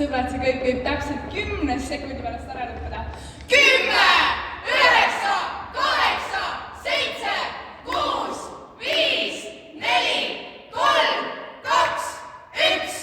sõbrad, see kõik võib täpselt 10 sekundi pärast ära lõppeda. 10, 9, 8, 7, 6, 5, 4, 3, 2, 1.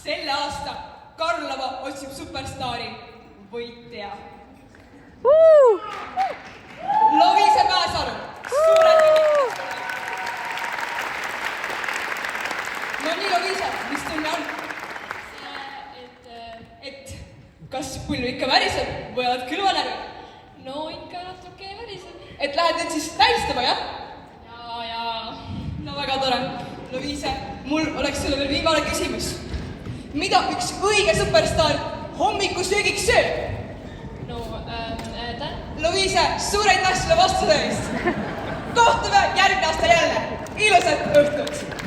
Selle aasta Karlova otsib superstaari võitja. Loviise Pääsalu, suured tänud. No nii, Loviise, mis tunne on? Et kas põllu ikka väriseb või oled külvanärv? No ikka natuke väriseb. Et lähed nüüd siis tähistama, jah? Ja. No väga tore. Loviise, mul oleks sulle veel viimane küsimus. Mida üks õige superstaar hommikusöögiks sööb? No, Loviise, suur aitäh sulle vastuse eest! Kohtume järgmine aasta jälle! Ilusat õhtut!